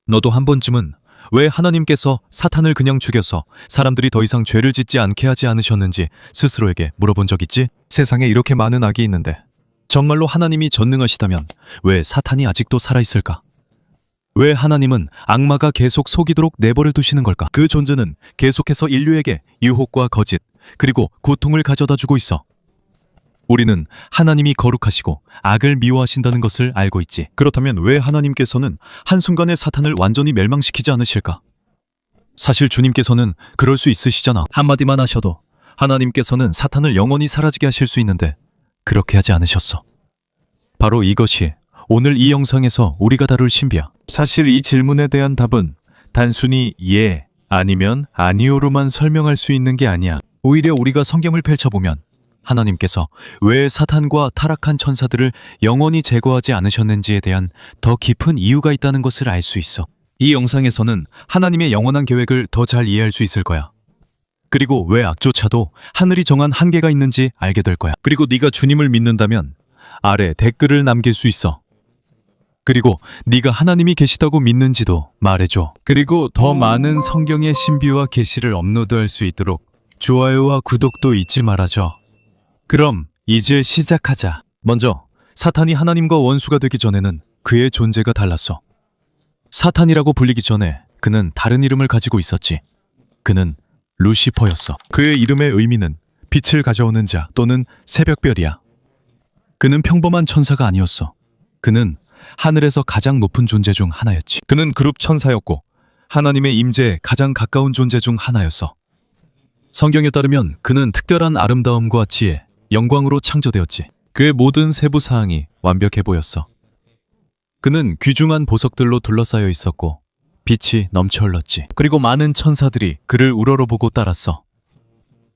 너도 한 번쯤은 왜 하나님께서 사탄을 그냥 죽여서 사람들이 더 이상 죄를 짓지 않게 하지 않으셨는지 스스로에게 물어본 적 있지? 세상에 이렇게 많은 악이 있는데 정말로 하나님이 전능하시다면 왜 사탄이 아직도 살아있을까? 왜 하나님은 악마가 계속 속이도록 내버려 두시는 걸까? 그 존재는 계속해서 인류에게 유혹과 거짓, 그리고 고통을 가져다 주고 있어. 우리는 하나님이 거룩하시고 악을 미워하신다는 것을 알고 있지. 그렇다면 왜 하나님께서는 한순간에 사탄을 완전히 멸망시키지 않으실까? 사실 주님께서는 그럴 수 있으시잖아. 한마디만 하셔도 하나님께서는 사탄을 영원히 사라지게 하실 수 있는데 그렇게 하지 않으셨어. 바로 이것이 오늘 이 영상에서 우리가 다룰 신비야. 사실 이 질문에 대한 답은 단순히 예, 아니면 아니오로만 설명할 수 있는 게 아니야. 오히려 우리가 성경을 펼쳐보면 하나님께서 왜 사탄과 타락한 천사들을 영원히 제거하지 않으셨는지에 대한 더 깊은 이유가 있다는 것을 알 수 있어. 이 영상에서는 하나님의 영원한 계획을 더 잘 이해할 수 있을 거야. 그리고 왜 악조차도 하늘이 정한 한계가 있는지 알게 될 거야. 그리고 네가 주님을 믿는다면 아래 댓글을 남길 수 있어. 그리고 네가 하나님이 계시다고 믿는지도 말해줘. 그리고 더 많은 성경의 신비와 계시를 업로드할 수 있도록 좋아요와 구독도 잊지 말아줘. 그럼 이제 시작하자. 먼저 사탄이 하나님과 원수가 되기 전에는 그의 존재가 달랐어. 사탄이라고 불리기 전에 그는 다른 이름을 가지고 있었지. 그는 루시퍼였어. 그의 이름의 의미는 빛을 가져오는 자 또는 새벽별이야. 그는 평범한 천사가 아니었어. 그는 하늘에서 가장 높은 존재 중 하나였지. 그는 그룹 천사였고 하나님의 임재에 가장 가까운 존재 중 하나였어. 성경에 따르면 그는 특별한 아름다움과 지혜, 영광으로 창조되었지. 그의 모든 세부 사항이 완벽해 보였어. 그는 귀중한 보석들로 둘러싸여 있었고 빛이 넘쳐 흘렀지. 그리고 많은 천사들이 그를 우러러보고 따랐어.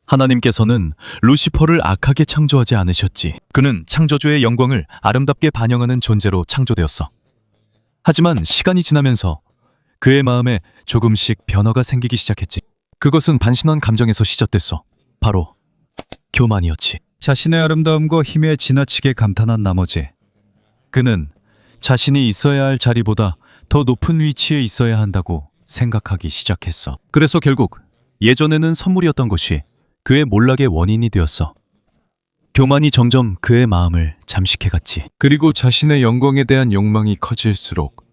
하나님께서는 루시퍼를 악하게 창조하지 않으셨지. 그는 창조주의 영광을 아름답게 반영하는 존재로 창조되었어. 하지만 시간이 지나면서 그의 마음에 조금씩 변화가 생기기 시작했지. 그것은 반신한 감정에서 시작됐어. 바로 교만이었지. 자신의 아름다움과 힘에 지나치게 감탄한 나머지 그는 자신이 있어야 할 자리보다 더 높은 위치에 있어야 한다고 생각하기 시작했어. 그래서 결국 예전에는 선물이었던 것이 그의 몰락의 원인이 되었어. 교만이 점점 그의 마음을 잠식해갔지. 그리고 자신의 영광에 대한 욕망이 커질수록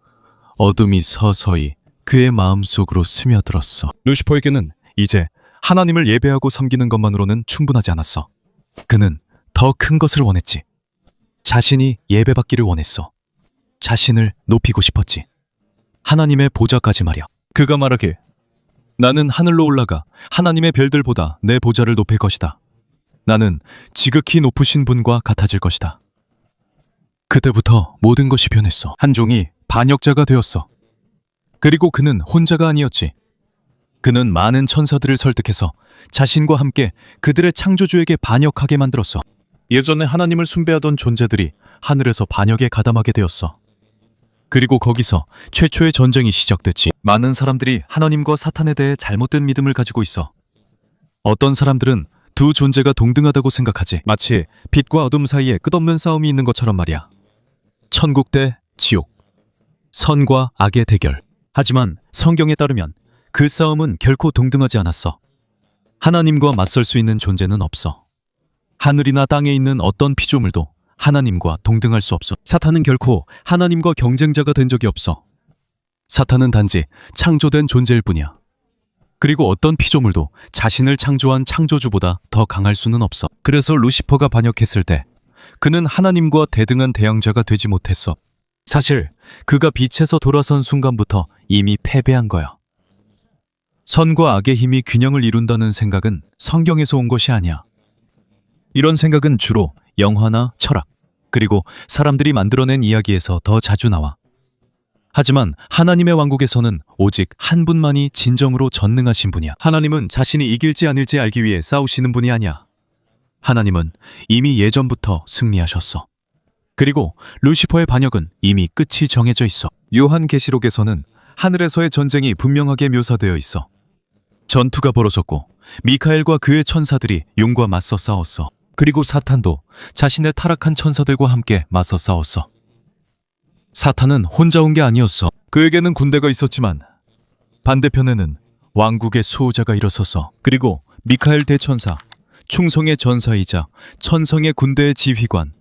어둠이 서서히 그의 마음속으로 스며들었어. 루시퍼에게는 이제 하나님을 예배하고 섬기는 것만으로는 충분하지 않았어. 그는 더 큰 것을 원했지. 자신이 예배받기를 원했어. 자신을 높이고 싶었지. 하나님의 보좌까지 말이야. 그가 말하길, 나는 하늘로 올라가 하나님의 별들보다 내 보좌를 높일 것이다. 나는 지극히 높으신 분과 같아질 것이다. 그때부터 모든 것이 변했어. 한 종이 반역자가 되었어. 그리고 그는 혼자가 아니었지. 그는 많은 천사들을 설득해서 자신과 함께 그들의 창조주에게 반역하게 만들었어. 예전에 하나님을 숭배하던 존재들이 하늘에서 반역에 가담하게 되었어. 그리고 거기서 최초의 전쟁이 시작됐지. 많은 사람들이 하나님과 사탄에 대해 잘못된 믿음을 가지고 있어. 어떤 사람들은 두 존재가 동등하다고 생각하지. 마치 빛과 어둠 사이에 끝없는 싸움이 있는 것처럼 말이야. 천국 대 지옥, 선과 악의 대결. 하지만 성경에 따르면 그 싸움은 결코 동등하지 않았어. 하나님과 맞설 수 있는 존재는 없어. 하늘이나 땅에 있는 어떤 피조물도 하나님과 동등할 수 없어. 사탄은 결코 하나님과 경쟁자가 된 적이 없어. 사탄은 단지 창조된 존재일 뿐이야. 그리고 어떤 피조물도 자신을 창조한 창조주보다 더 강할 수는 없어. 그래서 루시퍼가 반역했을 때 그는 하나님과 대등한 대항자가 되지 못했어. 사실 그가 빛에서 돌아선 순간부터 이미 패배한 거야. 선과 악의 힘이 균형을 이룬다는 생각은 성경에서 온 것이 아니야. 이런 생각은 주로 영화나 철학, 그리고 사람들이 만들어낸 이야기에서 더 자주 나와. 하지만 하나님의 왕국에서는 오직 한 분만이 진정으로 전능하신 분이야. 하나님은 자신이 이길지 아닐지 알기 위해 싸우시는 분이 아니야. 하나님은 이미 예전부터 승리하셨어. 그리고 루시퍼의 반역은 이미 끝이 정해져 있어. 요한계시록에서는 하늘에서의 전쟁이 분명하게 묘사되어 있어. 전투가 벌어졌고 미카엘과 그의 천사들이 용과 맞서 싸웠어. 그리고 사탄도 자신의 타락한 천사들과 함께 맞서 싸웠어. 사탄은 혼자 온 게 아니었어. 그에게는 군대가 있었지만 반대편에는 왕국의 수호자가 일어섰어. 그리고 미카엘 대천사, 충성의 전사이자 천성의 군대의 지휘관,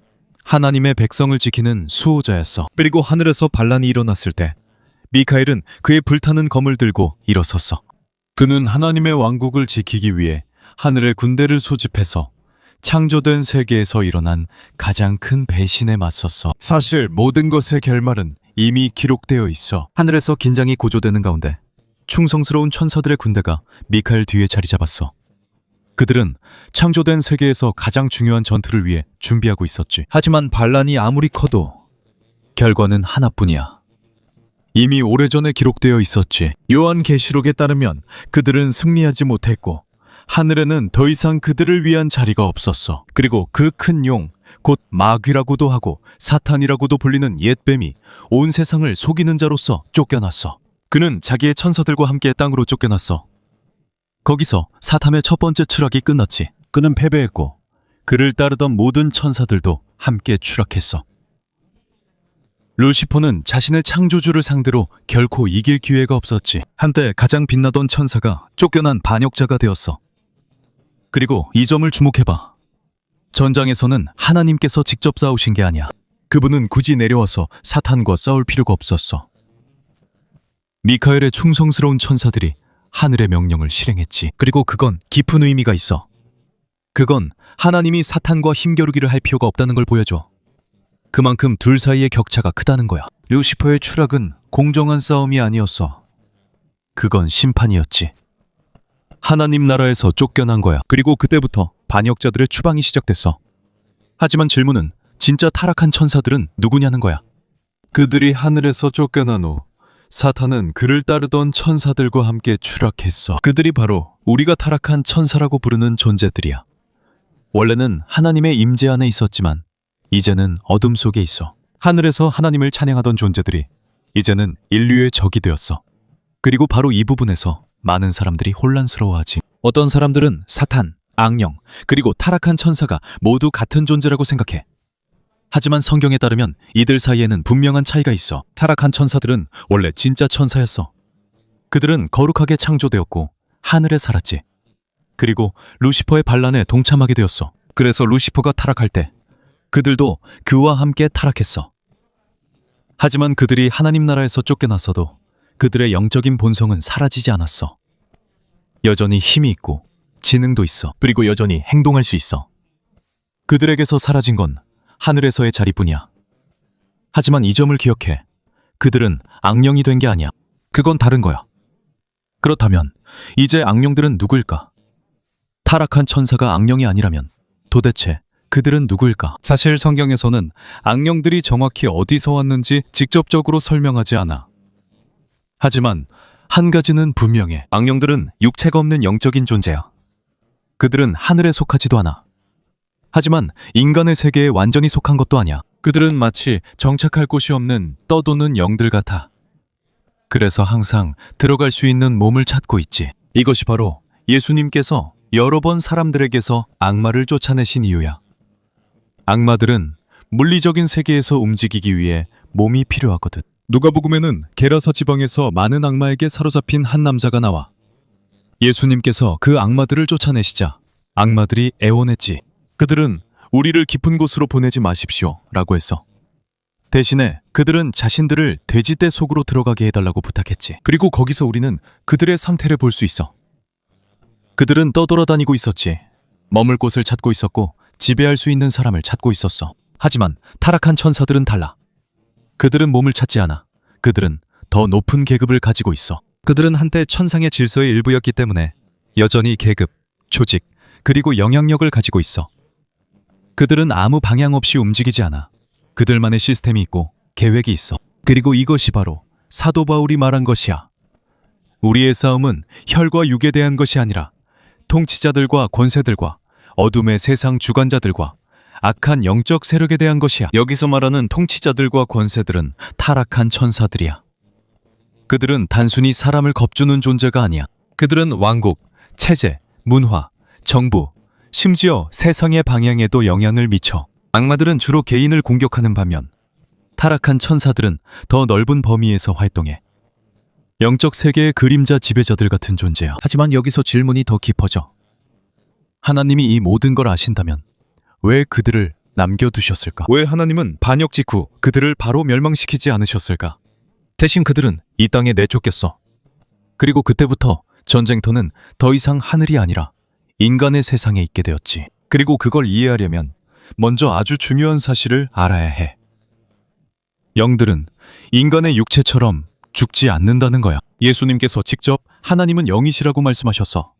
하나님의 백성을 지키는 수호자였어. 그리고 하늘에서 반란이 일어났을 때 미카엘은 그의 불타는 검을 들고 일어섰어. 그는 하나님의 왕국을 지키기 위해 하늘의 군대를 소집해서 창조된 세계에서 일어난 가장 큰 배신에 맞섰어. 사실 모든 것의 결말은 이미 기록되어 있어. 하늘에서 긴장이 고조되는 가운데 충성스러운 천사들의 군대가 미카엘 뒤에 자리 잡았어. 그들은 창조된 세계에서 가장 중요한 전투를 위해 준비하고 있었지. 하지만 반란이 아무리 커도 결과는 하나뿐이야. 이미 오래전에 기록되어 있었지. 요한계시록에 따르면 그들은 승리하지 못했고 하늘에는 더 이상 그들을 위한 자리가 없었어. 그리고 그 큰 용, 곧 마귀라고도 하고 사탄이라고도 불리는 옛뱀이 온 세상을 속이는 자로서 쫓겨났어. 그는 자기의 천사들과 함께 땅으로 쫓겨났어. 거기서 사탄의 첫 번째 추락이 끝났지. 그는 패배했고 그를 따르던 모든 천사들도 함께 추락했어. 루시퍼는 자신의 창조주를 상대로 결코 이길 기회가 없었지. 한때 가장 빛나던 천사가 쫓겨난 반역자가 되었어. 그리고 이 점을 주목해봐. 전장에서는 하나님께서 직접 싸우신 게 아니야. 그분은 굳이 내려와서 사탄과 싸울 필요가 없었어. 미카엘의 충성스러운 천사들이 하늘의 명령을 실행했지. 그리고 그건 깊은 의미가 있어. 그건 하나님이 사탄과 힘겨루기를 할 필요가 없다는 걸 보여줘. 그만큼 둘 사이의 격차가 크다는 거야. 루시퍼의 추락은 공정한 싸움이 아니었어. 그건 심판이었지. 하나님 나라에서 쫓겨난 거야. 그리고 그때부터 반역자들의 추방이 시작됐어. 하지만 질문은 진짜 타락한 천사들은 누구냐는 거야. 그들이 하늘에서 쫓겨난 후 사탄은 그를 따르던 천사들과 함께 추락했어. 그들이 바로 우리가 타락한 천사라고 부르는 존재들이야. 원래는 하나님의 임재 안에 있었지만 이제는 어둠 속에 있어. 하늘에서 하나님을 찬양하던 존재들이 이제는 인류의 적이 되었어. 그리고 바로 이 부분에서 많은 사람들이 혼란스러워하지. 어떤 사람들은 사탄, 악령, 그리고 타락한 천사가 모두 같은 존재라고 생각해. 하지만 성경에 따르면 이들 사이에는 분명한 차이가 있어. 타락한 천사들은 원래 진짜 천사였어. 그들은 거룩하게 창조되었고 하늘에 살았지. 그리고 루시퍼의 반란에 동참하게 되었어. 그래서 루시퍼가 타락할 때 그들도 그와 함께 타락했어. 하지만 그들이 하나님 나라에서 쫓겨났어도 그들의 영적인 본성은 사라지지 않았어. 여전히 힘이 있고 지능도 있어. 그리고 여전히 행동할 수 있어. 그들에게서 사라진 건 하늘에서의 자리뿐이야. 하지만 이 점을 기억해. 그들은 악령이 된 게 아니야. 그건 다른 거야. 그렇다면 이제 악령들은 누구일까? 타락한 천사가 악령이 아니라면 도대체 그들은 누구일까? 사실 성경에서는 악령들이 정확히 어디서 왔는지 직접적으로 설명하지 않아. 하지만 한 가지는 분명해. 악령들은 육체가 없는 영적인 존재야. 그들은 하늘에 속하지도 않아. 하지만 인간의 세계에 완전히 속한 것도 아니야. 그들은 마치 정착할 곳이 없는 떠도는 영들 같아. 그래서 항상 들어갈 수 있는 몸을 찾고 있지. 이것이 바로 예수님께서 여러 번 사람들에게서 악마를 쫓아내신 이유야. 악마들은 물리적인 세계에서 움직이기 위해 몸이 필요하거든. 누가복음에는 게라사 지방에서 많은 악마에게 사로잡힌 한 남자가 나와 예수님께서 그 악마들을 쫓아내시자 악마들이 애원했지. 그들은 우리를 깊은 곳으로 보내지 마십시오 라고 했어. 대신에 그들은 자신들을 돼지떼 속으로 들어가게 해달라고 부탁했지. 그리고 거기서 우리는 그들의 상태를 볼 수 있어. 그들은 떠돌아다니고 있었지. 머물 곳을 찾고 있었고 지배할 수 있는 사람을 찾고 있었어. 하지만 타락한 천사들은 달라. 그들은 몸을 찾지 않아. 그들은 더 높은 계급을 가지고 있어. 그들은 한때 천상의 질서의 일부였기 때문에 여전히 계급, 조직, 그리고 영향력을 가지고 있어. 그들은 아무 방향 없이 움직이지 않아. 그들만의 시스템이 있고 계획이 있어. 그리고 이것이 바로 사도 바울이 말한 것이야. 우리의 싸움은 혈과 육에 대한 것이 아니라 통치자들과 권세들과 어둠의 세상 주관자들과 악한 영적 세력에 대한 것이야. 여기서 말하는 통치자들과 권세들은 타락한 천사들이야. 그들은 단순히 사람을 겁주는 존재가 아니야. 그들은 왕국, 체제, 문화, 정부, 심지어 세상의 방향에도 영향을 미쳐. 악마들은 주로 개인을 공격하는 반면 타락한 천사들은 더 넓은 범위에서 활동해. 영적 세계의 그림자 지배자들 같은 존재야. 하지만 여기서 질문이 더 깊어져. 하나님이 이 모든 걸 아신다면 왜 그들을 남겨두셨을까? 왜 하나님은 반역 직후 그들을 바로 멸망시키지 않으셨을까? 대신 그들은 이 땅에 내쫓겼어. 그리고 그때부터 전쟁터는 더 이상 하늘이 아니라 인간의 세상에 있게 되었지. 그리고 그걸 이해하려면 먼저 아주 중요한 사실을 알아야 해. 영들은 인간의 육체처럼 죽지 않는다는 거야. 예수님께서 직접 하나님은 영이시라고 말씀하셨어.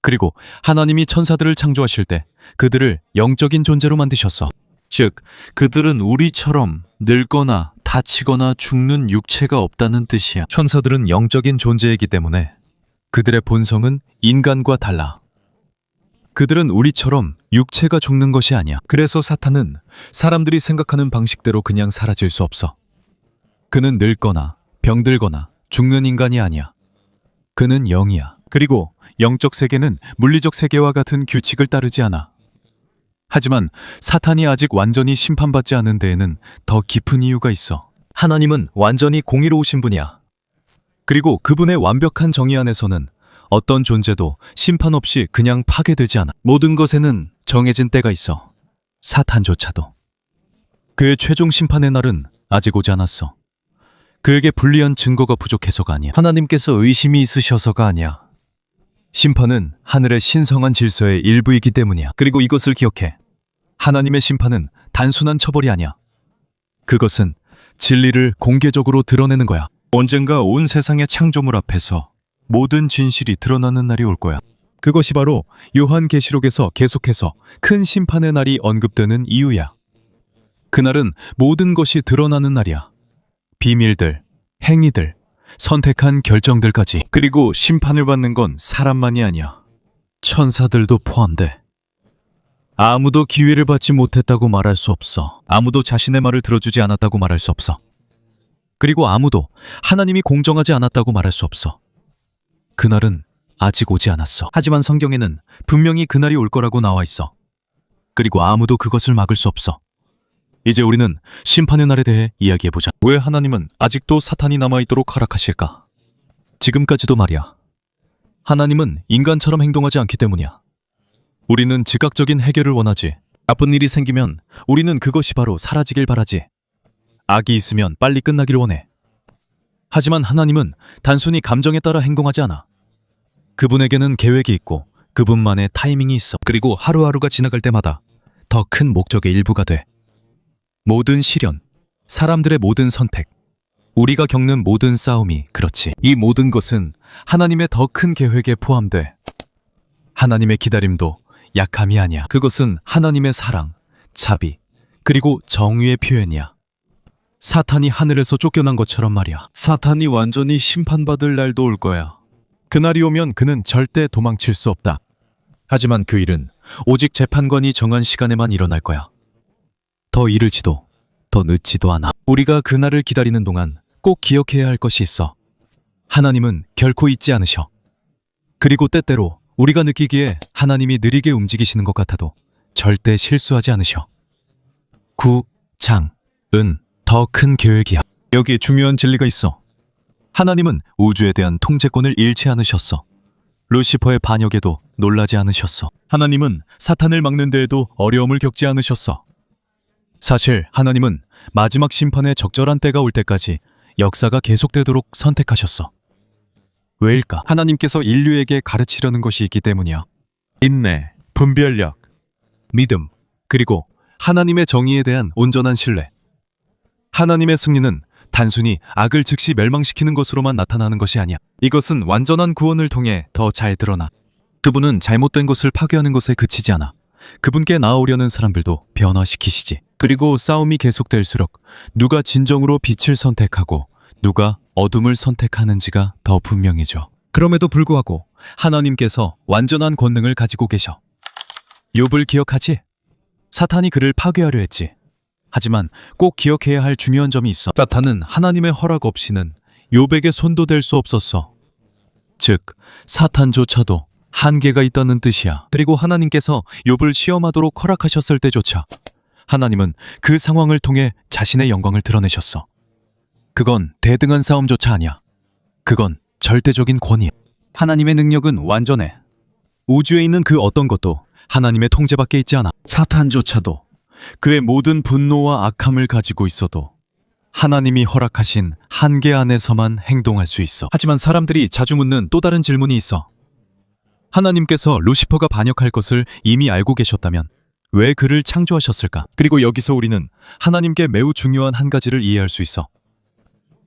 그리고 하나님이 천사들을 창조하실 때 그들을 영적인 존재로 만드셨어. 즉, 그들은 우리처럼 늙거나 다치거나 죽는 육체가 없다는 뜻이야. 천사들은 영적인 존재이기 때문에 그들의 본성은 인간과 달라. 그들은 우리처럼 육체가 죽는 것이 아니야. 그래서 사탄은 사람들이 생각하는 방식대로 그냥 사라질 수 없어. 그는 늙거나 병들거나 죽는 인간이 아니야. 그는 영이야. 그리고 영적 세계는 물리적 세계와 같은 규칙을 따르지 않아. 하지만 사탄이 아직 완전히 심판받지 않은 데에는 더 깊은 이유가 있어. 하나님은 완전히 공의로우신 분이야. 그리고 그분의 완벽한 정의 안에서는 어떤 존재도 심판 없이 그냥 파괴되지 않아. 모든 것에는 정해진 때가 있어. 사탄조차도. 그의 최종 심판의 날은 아직 오지 않았어. 그에게 불리한 증거가 부족해서가 아니야. 하나님께서 의심이 있으셔서가 아니야. 심판은 하늘의 신성한 질서의 일부이기 때문이야. 그리고 이것을 기억해. 하나님의 심판은 단순한 처벌이 아니야. 그것은 진리를 공개적으로 드러내는 거야. 언젠가 온 세상의 창조물 앞에서 모든 진실이 드러나는 날이 올 거야. 그것이 바로 요한계시록에서 계속해서 큰 심판의 날이 언급되는 이유야. 그날은 모든 것이 드러나는 날이야. 비밀들, 행위들, 선택한 결정들까지. 그리고 심판을 받는 건 사람만이 아니야. 천사들도 포함돼. 아무도 기회를 받지 못했다고 말할 수 없어. 아무도 자신의 말을 들어주지 않았다고 말할 수 없어. 그리고 아무도 하나님이 공정하지 않았다고 말할 수 없어. 그날은 아직 오지 않았어. 하지만 성경에는 분명히 그날이 올 거라고 나와 있어. 그리고 아무도 그것을 막을 수 없어. 이제 우리는 심판의 날에 대해 이야기해보자. 왜 하나님은 아직도 사탄이 남아있도록 허락하실까? 지금까지도 말이야. 하나님은 인간처럼 행동하지 않기 때문이야. 우리는 즉각적인 해결을 원하지. 나쁜 일이 생기면 우리는 그것이 바로 사라지길 바라지. 악이 있으면 빨리 끝나길 원해. 하지만 하나님은 단순히 감정에 따라 행동하지 않아. 그분에게는 계획이 있고 그분만의 타이밍이 있어. 그리고 하루하루가 지나갈 때마다 더 큰 목적의 일부가 돼. 모든 시련, 사람들의 모든 선택, 우리가 겪는 모든 싸움이 그렇지. 이 모든 것은 하나님의 더 큰 계획에 포함돼. 하나님의 기다림도 약함이 아니야. 그것은 하나님의 사랑, 자비, 그리고 정의의 표현이야. 사탄이 하늘에서 쫓겨난 것처럼 말이야. 사탄이 완전히 심판받을 날도 올 거야. 그날이 오면 그는 절대 도망칠 수 없다. 하지만 그 일은 오직 재판관이 정한 시간에만 일어날 거야. 더 이르지도 더 늦지도 않아. 우리가 그날을 기다리는 동안 꼭 기억해야 할 것이 있어. 하나님은 결코 잊지 않으셔. 그리고 때때로 우리가 느끼기에 하나님이 느리게 움직이시는 것 같아도 절대 실수하지 않으셔. 은 더 큰 계획이야. 여기에 중요한 진리가 있어. 하나님은 우주에 대한 통제권을 잃지 않으셨어. 루시퍼의 반역에도 놀라지 않으셨어. 하나님은 사탄을 막는 데에도 어려움을 겪지 않으셨어. 사실 하나님은 마지막 심판의 적절한 때가 올 때까지 역사가 계속되도록 선택하셨어. 왜일까? 하나님께서 인류에게 가르치려는 것이 있기 때문이야. 인내, 분별력, 믿음, 그리고 하나님의 정의에 대한 온전한 신뢰. 하나님의 승리는 단순히 악을 즉시 멸망시키는 것으로만 나타나는 것이 아니야. 이것은 완전한 구원을 통해 더 잘 드러나. 그분은 잘못된 것을 파괴하는 것에 그치지 않아. 그분께 나아오려는 사람들도 변화시키시지. 그리고 싸움이 계속될수록 누가 진정으로 빛을 선택하고 누가 어둠을 선택하는지가 더 분명해져. 그럼에도 불구하고 하나님께서 완전한 권능을 가지고 계셔. 욥을 기억하지? 사탄이 그를 파괴하려 했지. 하지만 꼭 기억해야 할 중요한 점이 있어. 사탄은 하나님의 허락 없이는 욥에게 손도 댈 수 없었어. 즉, 사탄조차도 한계가 있다는 뜻이야. 그리고 하나님께서 욥을 시험하도록 허락하셨을 때조차 하나님은 그 상황을 통해 자신의 영광을 드러내셨어. 그건 대등한 싸움조차 아니야. 그건 절대적인 권위야. 하나님의 능력은 완전해. 우주에 있는 그 어떤 것도 하나님의 통제 밖에 있지 않아. 사탄조차도 그의 모든 분노와 악함을 가지고 있어도 하나님이 허락하신 한계 안에서만 행동할 수 있어. 하지만 사람들이 자주 묻는 또 다른 질문이 있어. 하나님께서 루시퍼가 반역할 것을 이미 알고 계셨다면 왜 그를 창조하셨을까? 그리고 여기서 우리는 하나님께 매우 중요한 한 가지를 이해할 수 있어.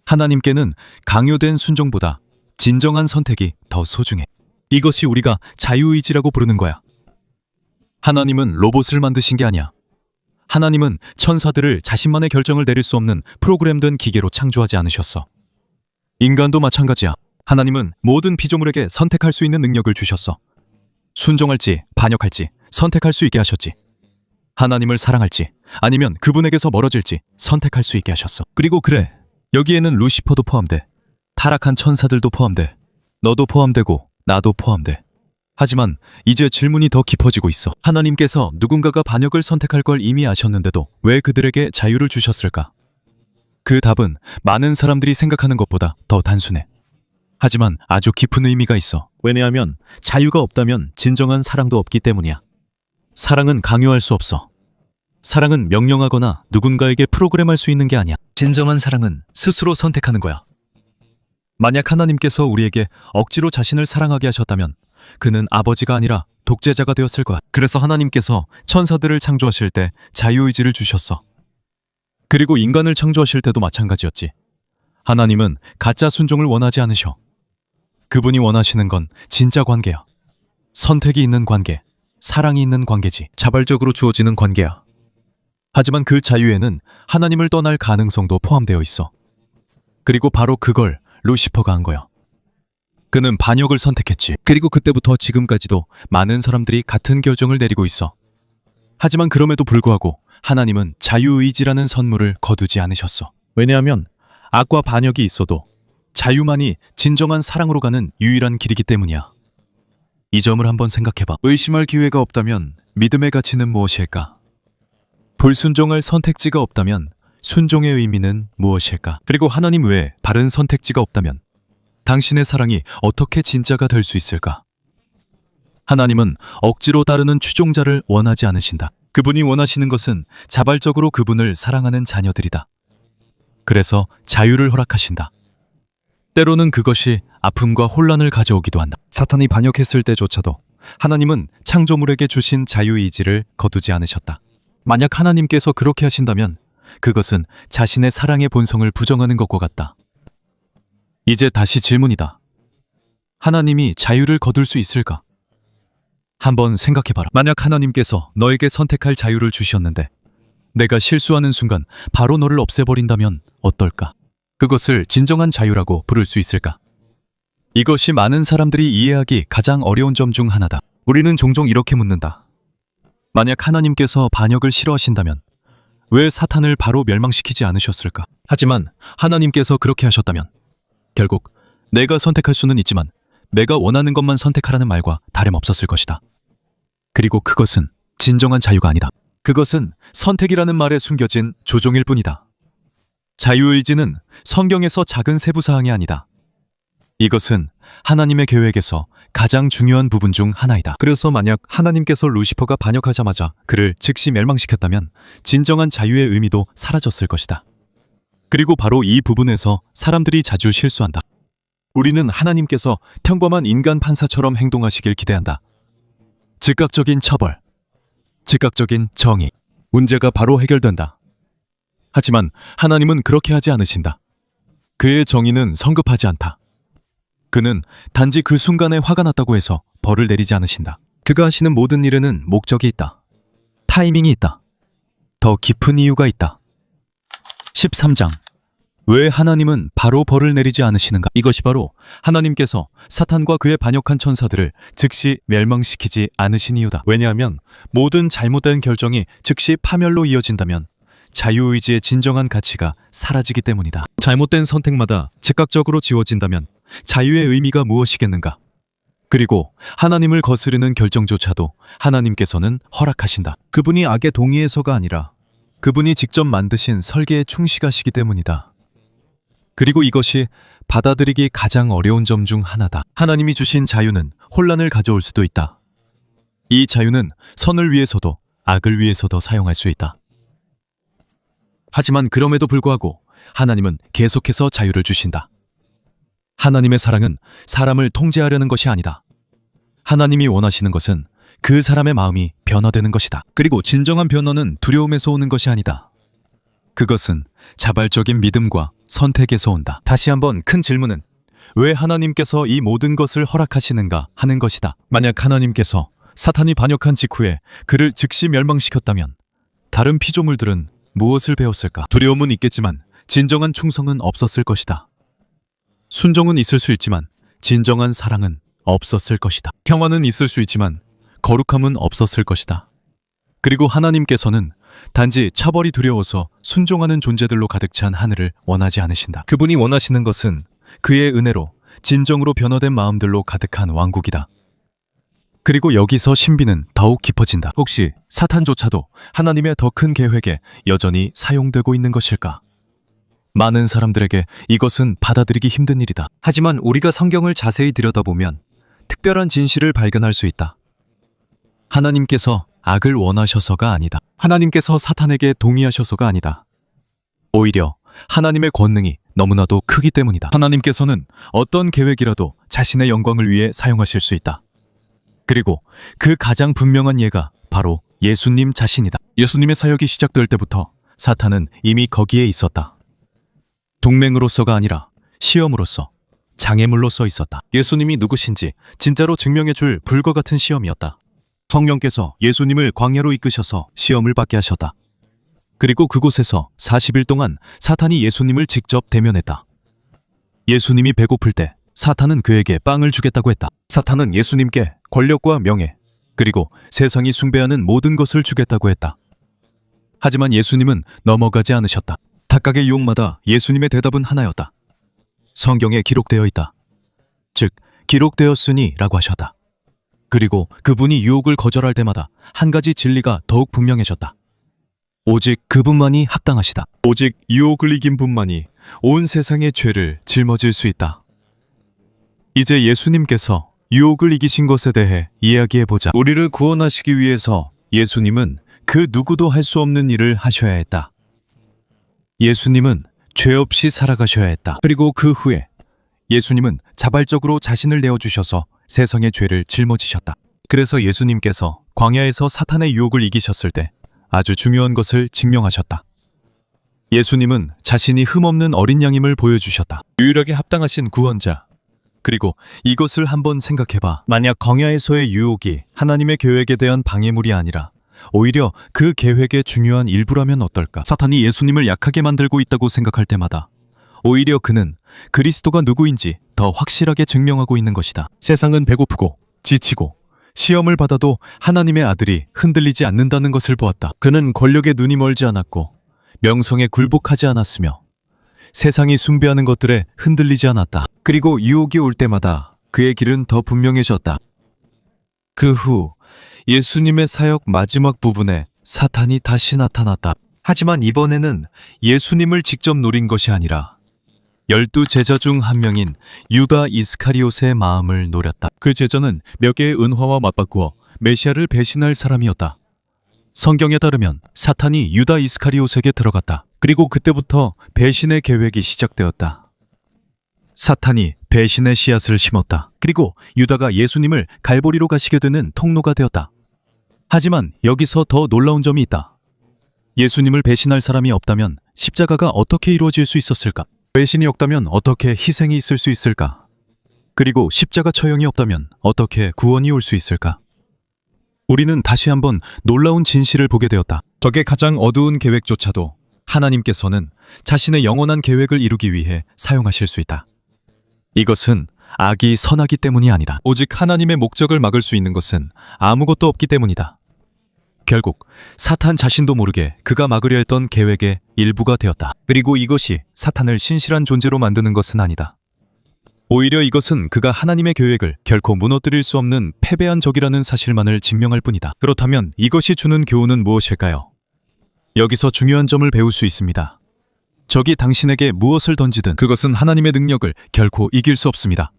하나님께는 강요된 순종보다 진정한 선택이 더 소중해. 이것이 우리가 자유의지라고 부르는 거야. 하나님은 로봇을 만드신 게 아니야. 하나님은 천사들을 자신만의 결정을 내릴 수 없는 프로그램된 기계로 창조하지 않으셨어. 인간도 마찬가지야. 하나님은 모든 피조물에게 선택할 수 있는 능력을 주셨어. 순종할지 반역할지 선택할 수 있게 하셨지. 하나님을 사랑할지 아니면 그분에게서 멀어질지 선택할 수 있게 하셨어. 그리고 그래, 여기에는 루시퍼도 포함돼. 타락한 천사들도 포함돼. 너도 포함되고 나도 포함돼. 하지만 이제 질문이 더 깊어지고 있어. 하나님께서 누군가가 반역을 선택할 걸 이미 아셨는데도 왜 그들에게 자유를 주셨을까? 그 답은 많은 사람들이 생각하는 것보다 더 단순해. 하지만 아주 깊은 의미가 있어. 왜냐하면 자유가 없다면 진정한 사랑도 없기 때문이야. 사랑은 강요할 수 없어. 사랑은 명령하거나 누군가에게 프로그램할 수 있는 게 아니야. 진정한 사랑은 스스로 선택하는 거야. 만약 하나님께서 우리에게 억지로 자신을 사랑하게 하셨다면 그는 아버지가 아니라 독재자가 되었을 거야. 그래서 하나님께서 천사들을 창조하실 때 자유의지를 주셨어. 그리고 인간을 창조하실 때도 마찬가지였지. 하나님은 가짜 순종을 원하지 않으셔. 그분이 원하시는 건 진짜 관계야. 선택이 있는 관계, 사랑이 있는 관계지. 자발적으로 주어지는 관계야. 하지만 그 자유에는 하나님을 떠날 가능성도 포함되어 있어. 그리고 바로 그걸 루시퍼가 한 거야. 그는 반역을 선택했지. 그리고 그때부터 지금까지도 많은 사람들이 같은 결정을 내리고 있어. 하지만 그럼에도 불구하고 하나님은 자유의지라는 선물을 거두지 않으셨어. 왜냐하면 악과 반역이 있어도 자유만이 진정한 사랑으로 가는 유일한 길이기 때문이야. 이 점을 한번 생각해봐. 의심할 기회가 없다면 믿음의 가치는 무엇일까? 불순종할 선택지가 없다면 순종의 의미는 무엇일까? 그리고 하나님 외에 다른 선택지가 없다면 당신의 사랑이 어떻게 진짜가 될 수 있을까? 하나님은 억지로 따르는 추종자를 원하지 않으신다. 그분이 원하시는 것은 자발적으로 그분을 사랑하는 자녀들이다. 그래서 자유를 허락하신다. 때로는 그것이 아픔과 혼란을 가져오기도 한다. 사탄이 반역했을 때조차도 하나님은 창조물에게 주신 자유의지를 거두지 않으셨다. 만약 하나님께서 그렇게 하신다면 그것은 자신의 사랑의 본성을 부정하는 것과 같다. 이제 다시 질문이다. 하나님이 자유를 거둘 수 있을까? 한번 생각해봐라. 만약 하나님께서 너에게 선택할 자유를 주셨는데 내가 실수하는 순간 바로 너를 없애버린다면 어떨까? 그것을 진정한 자유라고 부를 수 있을까? 이것이 많은 사람들이 이해하기 가장 어려운 점 중 하나다. 우리는 종종 이렇게 묻는다. 만약 하나님께서 반역을 싫어하신다면 왜 사탄을 바로 멸망시키지 않으셨을까? 하지만 하나님께서 그렇게 하셨다면 결국 내가 선택할 수는 있지만 내가 원하는 것만 선택하라는 말과 다름없었을 것이다. 그리고 그것은 진정한 자유가 아니다. 그것은 선택이라는 말에 숨겨진 조종일 뿐이다. 자유의지는 성경에서 작은 세부사항이 아니다. 이것은 하나님의 계획에서 가장 중요한 부분 중 하나이다. 그래서 만약 하나님께서 루시퍼가 반역하자마자 그를 즉시 멸망시켰다면 진정한 자유의 의미도 사라졌을 것이다. 그리고 바로 이 부분에서 사람들이 자주 실수한다. 우리는 하나님께서 평범한 인간 판사처럼 행동하시길 기대한다. 즉각적인 처벌, 즉각적인 정의, 문제가 바로 해결된다. 하지만 하나님은 그렇게 하지 않으신다. 그의 정의는 성급하지 않다. 그는 단지 그 순간에 화가 났다고 해서 벌을 내리지 않으신다. 그가 하시는 모든 일에는 목적이 있다. 타이밍이 있다. 더 깊은 이유가 있다. 13장. 왜 하나님은 바로 벌을 내리지 않으시는가? 이것이 바로 하나님께서 사탄과 그의 반역한 천사들을 즉시 멸망시키지 않으신 이유다. 왜냐하면 모든 잘못된 결정이 즉시 파멸로 이어진다면 자유의지의 진정한 가치가 사라지기 때문이다. 잘못된 선택마다 즉각적으로 지워진다면 자유의 의미가 무엇이겠는가? 그리고 하나님을 거스르는 결정조차도 하나님께서는 허락하신다. 그분이 악에 동의해서가 아니라 그분이 직접 만드신 설계의 충실하시기 때문이다. 그리고 이것이 받아들이기 가장 어려운 점 중 하나다. 하나님이 주신 자유는 혼란을 가져올 수도 있다. 이 자유는 선을 위해서도 악을 위해서도 사용할 수 있다. 하지만 그럼에도 불구하고 하나님은 계속해서 자유를 주신다. 하나님의 사랑은 사람을 통제하려는 것이 아니다. 하나님이 원하시는 것은 그 사람의 마음이 변화되는 것이다. 그리고 진정한 변화는 두려움에서 오는 것이 아니다. 그것은 자발적인 믿음과 선택에서 온다. 다시 한번 큰 질문은 왜 하나님께서 이 모든 것을 허락하시는가 하는 것이다. 만약 하나님께서 사탄이 반역한 직후에 그를 즉시 멸망시켰다면 다른 피조물들은 무엇을 배웠을까? 두려움은 있겠지만 진정한 충성은 없었을 것이다. 순종은 있을 수 있지만 진정한 사랑은 없었을 것이다. 평화는 있을 수 있지만 거룩함은 없었을 것이다. 그리고 하나님께서는 단지 차벌이 두려워서 순종하는 존재들로 가득 찬 하늘을 원하지 않으신다. 그분이 원하시는 것은 그의 은혜로 진정으로 변화된 마음들로 가득한 왕국이다. 그리고 여기서 신비는 더욱 깊어진다. 혹시 사탄조차도 하나님의 더 큰 계획에 여전히 사용되고 있는 것일까? 많은 사람들에게 이것은 받아들이기 힘든 일이다. 하지만 우리가 성경을 자세히 들여다보면 특별한 진실을 발견할 수 있다. 하나님께서 악을 원하셔서가 아니다. 하나님께서 사탄에게 동의하셔서가 아니다. 오히려 하나님의 권능이 너무나도 크기 때문이다. 하나님께서는 어떤 계획이라도 자신의 영광을 위해 사용하실 수 있다. 그리고 그 가장 분명한 예가 바로 예수님 자신이다. 예수님의 사역이 시작될 때부터 사탄은 이미 거기에 있었다. 동맹으로서가 아니라 시험으로서, 장애물로서 있었다. 예수님이 누구신지 진짜로 증명해 줄 불과 같은 시험이었다. 성령께서 예수님을 광야로 이끄셔서 시험을 받게 하셨다. 그리고 그곳에서 40일 동안 사탄이 예수님을 직접 대면했다. 예수님이 배고플 때 사탄은 그에게 빵을 주겠다고 했다. 사탄은 예수님께 권력과 명예, 그리고 세상이 숭배하는 모든 것을 주겠다고 했다. 하지만 예수님은 넘어가지 않으셨다. 각각의 유혹마다 예수님의 대답은 하나였다. 성경에 기록되어 있다. 즉, 기록되었으니 라고 하셨다. 그리고 그분이 유혹을 거절할 때마다 한 가지 진리가 더욱 분명해졌다. 오직 그분만이 합당하시다. 오직 유혹을 이긴 분만이 온 세상의 죄를 짊어질 수 있다. 이제 예수님께서 유혹을 이기신 것에 대해 이야기해보자. 우리를 구원하시기 위해서 예수님은 그 누구도 할 수 없는 일을 하셔야 했다. 예수님은 죄 없이 살아가셔야 했다. 그리고 그 후에 예수님은 자발적으로 자신을 내어주셔서 세상의 죄를 짊어지셨다. 그래서 예수님께서 광야에서 사탄의 유혹을 이기셨을 때 아주 중요한 것을 증명하셨다. 예수님은 자신이 흠없는 어린 양임을 보여주셨다. 유일하게 합당하신 구원자. 그리고 이것을 한번 생각해봐. 만약 광야에서의 유혹이 하나님의 계획에 대한 방해물이 아니라 오히려 그 계획의 중요한 일부라면 어떨까? 사탄이 예수님을 약하게 만들고 있다고 생각할 때마다 오히려 그는 그리스도가 누구인지 더 확실하게 증명하고 있는 것이다. 세상은 배고프고 지치고 시험을 받아도 하나님의 아들이 흔들리지 않는다는 것을 보았다. 그는 권력에 눈이 멀지 않았고 명성에 굴복하지 않았으며 세상이 숭배하는 것들에 흔들리지 않았다. 그리고 유혹이 올 때마다 그의 길은 더 분명해졌다. 그 후 예수님의 사역 마지막 부분에 사탄이 다시 나타났다. 하지만 이번에는 예수님을 직접 노린 것이 아니라 12 제자 중 한 명인 유다 이스카리옷의 마음을 노렸다. 그 제자는 몇 개의 은화와 맞바꾸어 메시아를 배신할 사람이었다. 성경에 따르면 사탄이 유다 이스카리옷에게 들어갔다. 그리고 그때부터 배신의 계획이 시작되었다. 사탄이 배신의 씨앗을 심었다. 그리고 유다가 예수님을 갈보리로 가시게 되는 통로가 되었다. 하지만 여기서 더 놀라운 점이 있다. 예수님을 배신할 사람이 없다면 십자가가 어떻게 이루어질 수 있었을까? 배신이 없다면 어떻게 희생이 있을 수 있을까? 그리고 십자가 처형이 없다면 어떻게 구원이 올 수 있을까? 우리는 다시 한번 놀라운 진실을 보게 되었다. 적의 가장 어두운 계획조차도 하나님께서는 자신의 영원한 계획을 이루기 위해 사용하실 수 있다. 이것은 악이 선하기 때문이 아니다. 오직 하나님의 목적을 막을 수 있는 것은 아무것도 없기 때문이다. 결국 사탄 자신도 모르게 그가 막으려 했던 계획의 일부가 되었다. 그리고 이것이 사탄을 신실한 존재로 만드는 것은 아니다. 오히려 이것은 그가 하나님의 계획을 결코 무너뜨릴 수 없는 패배한 적이라는 사실만을 증명할 뿐이다. 그렇다면 이것이 주는 교훈은 무엇일까요? 여기서 중요한 점을 배울 수 있습니다. 적이 당신에게 무엇을 던지든 그것은 하나님의 능력을 결코 이길 수 없습니다.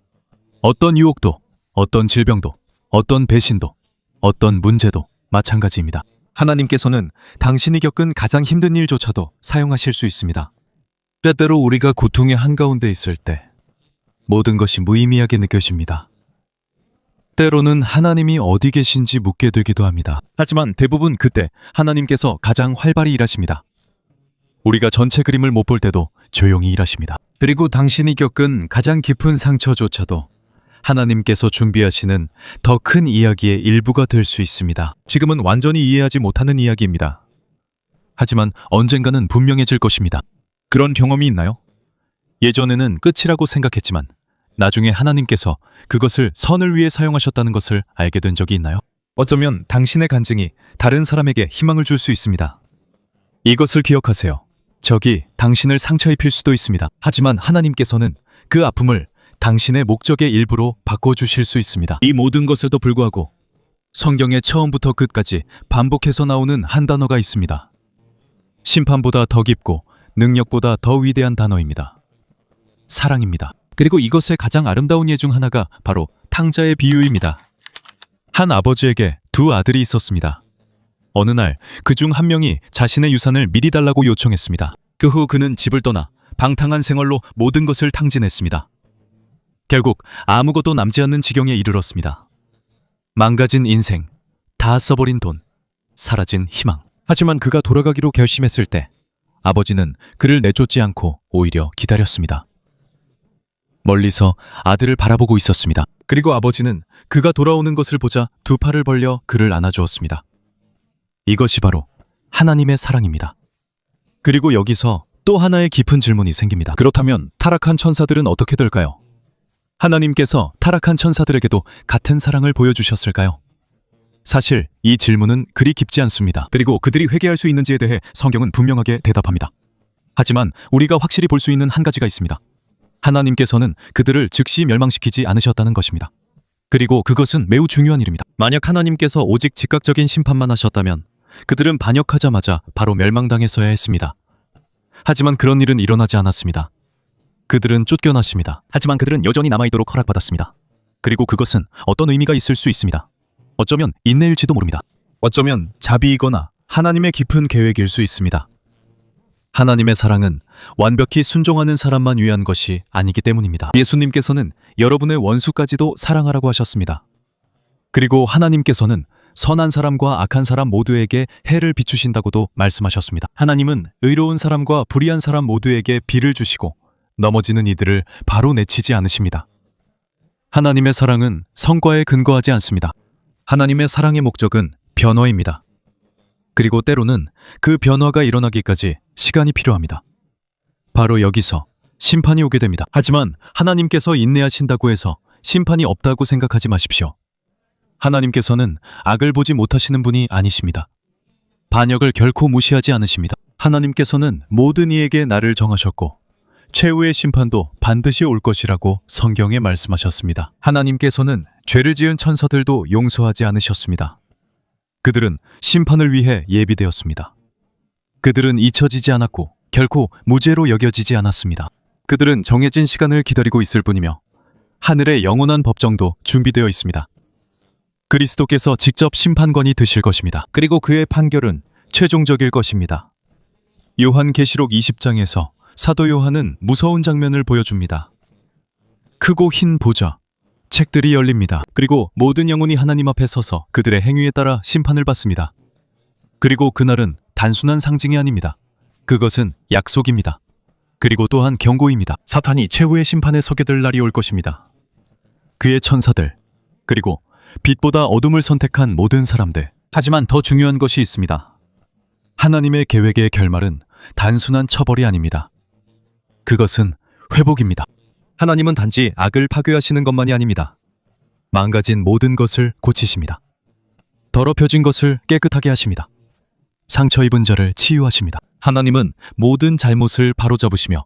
어떤 유혹도, 어떤 질병도, 어떤 배신도, 어떤 문제도 마찬가지입니다. 하나님께서는 당신이 겪은 가장 힘든 일조차도 사용하실 수 있습니다. 때때로 우리가 고통의 한가운데 있을 때 모든 것이 무의미하게 느껴집니다. 때로는 하나님이 어디 계신지 묻게 되기도 합니다. 하지만 대부분 그때 하나님께서 가장 활발히 일하십니다. 우리가 전체 그림을 못 볼 때도 조용히 일하십니다. 그리고 당신이 겪은 가장 깊은 상처조차도 하나님께서 준비하시는 더 큰 이야기의 일부가 될 수 있습니다. 지금은 완전히 이해하지 못하는 이야기입니다. 하지만 언젠가는 분명해질 것입니다. 그런 경험이 있나요? 예전에는 끝이라고 생각했지만 나중에 하나님께서 그것을 선을 위해 사용하셨다는 것을 알게 된 적이 있나요? 어쩌면 당신의 간증이 다른 사람에게 희망을 줄 수 있습니다. 이것을 기억하세요. 적이 당신을 상처 입힐 수도 있습니다. 하지만 하나님께서는 그 아픔을 당신의 목적의 일부로 바꿔주실 수 있습니다. 이 모든 것에도 불구하고 성경의 처음부터 끝까지 반복해서 나오는 한 단어가 있습니다. 심판보다 더 깊고 능력보다 더 위대한 단어입니다. 사랑입니다. 그리고 이것의 가장 아름다운 예 중 하나가 바로 탕자의 비유입니다. 한 아버지에게 두 아들이 있었습니다. 어느 날 그 중 한 명이 자신의 유산을 미리 달라고 요청했습니다. 그 후 그는 집을 떠나 방탕한 생활로 모든 것을 탕진했습니다. 결국 아무것도 남지 않는 지경에 이르렀습니다. 망가진 인생, 다 써버린 돈, 사라진 희망. 하지만 그가 돌아가기로 결심했을 때 아버지는 그를 내쫓지 않고 오히려 기다렸습니다. 멀리서 아들을 바라보고 있었습니다. 그리고 아버지는 그가 돌아오는 것을 보자 두 팔을 벌려 그를 안아주었습니다. 이것이 바로 하나님의 사랑입니다. 그리고 여기서 또 하나의 깊은 질문이 생깁니다. 그렇다면 타락한 천사들은 어떻게 될까요? 하나님께서 타락한 천사들에게도 같은 사랑을 보여주셨을까요? 사실 이 질문은 그리 깊지 않습니다. 그리고 그들이 회개할 수 있는지에 대해 성경은 분명하게 대답합니다. 하지만 우리가 확실히 볼 수 있는 한 가지가 있습니다. 하나님께서는 그들을 즉시 멸망시키지 않으셨다는 것입니다. 그리고 그것은 매우 중요한 일입니다. 만약 하나님께서 오직 즉각적인 심판만 하셨다면 그들은 반역하자마자 바로 멸망당했어야 했습니다. 하지만 그런 일은 일어나지 않았습니다. 그들은 쫓겨났습니다. 하지만 그들은 여전히 남아있도록 허락받았습니다. 그리고 그것은 어떤 의미가 있을 수 있습니다. 어쩌면 인내일지도 모릅니다. 어쩌면 자비이거나 하나님의 깊은 계획일 수 있습니다. 하나님의 사랑은 완벽히 순종하는 사람만 위한 것이 아니기 때문입니다. 예수님께서는 여러분의 원수까지도 사랑하라고 하셨습니다. 그리고 하나님께서는 선한 사람과 악한 사람 모두에게 해를 비추신다고도 말씀하셨습니다. 하나님은 의로운 사람과 불의한 사람 모두에게 비를 주시고 넘어지는 이들을 바로 내치지 않으십니다. 하나님의 사랑은 성과에 근거하지 않습니다. 하나님의 사랑의 목적은 변화입니다. 그리고 때로는 그 변화가 일어나기까지 시간이 필요합니다. 바로 여기서 심판이 오게 됩니다. 하지만 하나님께서 인내하신다고 해서 심판이 없다고 생각하지 마십시오. 하나님께서는 악을 보지 못하시는 분이 아니십니다. 반역을 결코 무시하지 않으십니다. 하나님께서는 모든 이에게 나를 정하셨고 최후의 심판도 반드시 올 것이라고 성경에 말씀하셨습니다. 하나님께서는 죄를 지은 천사들도 용서하지 않으셨습니다. 그들은 심판을 위해 예비되었습니다. 그들은 잊혀지지 않았고 결코 무죄로 여겨지지 않았습니다. 그들은 정해진 시간을 기다리고 있을 뿐이며 하늘의 영원한 법정도 준비되어 있습니다. 그리스도께서 직접 심판관이 되실 것입니다. 그리고 그의 판결은 최종적일 것입니다. 요한계시록 20장에서 사도 요한은 무서운 장면을 보여줍니다. 크고 흰 보좌, 책들이 열립니다. 그리고 모든 영혼이 하나님 앞에 서서 그들의 행위에 따라 심판을 받습니다. 그리고 그날은 단순한 상징이 아닙니다. 그것은 약속입니다. 그리고 또한 경고입니다. 사탄이 최후의 심판에 서게 될 날이 올 것입니다. 그의 천사들, 그리고 빛보다 어둠을 선택한 모든 사람들. 하지만 더 중요한 것이 있습니다. 하나님의 계획의 결말은 단순한 처벌이 아닙니다. 그것은 회복입니다. 하나님은 단지 악을 파괴하시는 것만이 아닙니다. 망가진 모든 것을 고치십니다. 더럽혀진 것을 깨끗하게 하십니다. 상처 입은 자를 치유하십니다. 하나님은 모든 잘못을 바로잡으시며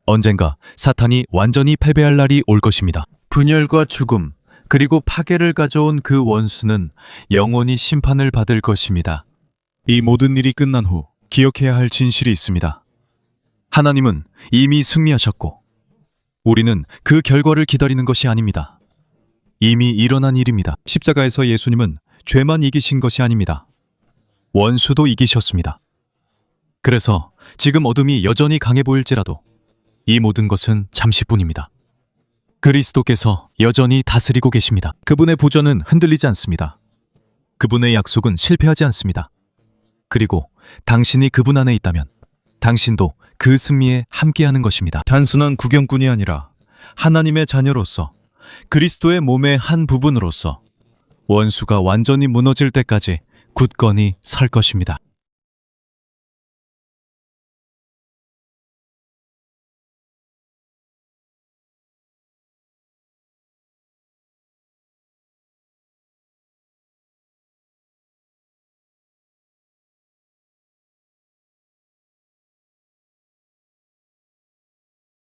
언젠가 사탄이 완전히 패배할 날이 올 것입니다. 분열과 죽음, 그리고 파괴를 가져온 그 원수는 영원히 심판을 받을 것입니다. 이 모든 일이 끝난 후 기억해야 할 진실이 있습니다. 하나님은 이미 승리하셨고, 우리는 그 결과를 기다리는 것이 아닙니다. 이미 일어난 일입니다. 십자가에서 예수님은 죄만 이기신 것이 아닙니다. 원수도 이기셨습니다. 그래서 지금 어둠이 여전히 강해 보일지라도 이 모든 것은 잠시뿐입니다. 그리스도께서 여전히 다스리고 계십니다. 그분의 보좌는 흔들리지 않습니다. 그분의 약속은 실패하지 않습니다. 그리고 당신이 그분 안에 있다면 당신도 그 승리에 함께하는 것입니다. 단순한 구경꾼이 아니라 하나님의 자녀로서, 그리스도의 몸의 한 부분으로서 원수가 완전히 무너질 때까지 굳건히 설 것입니다.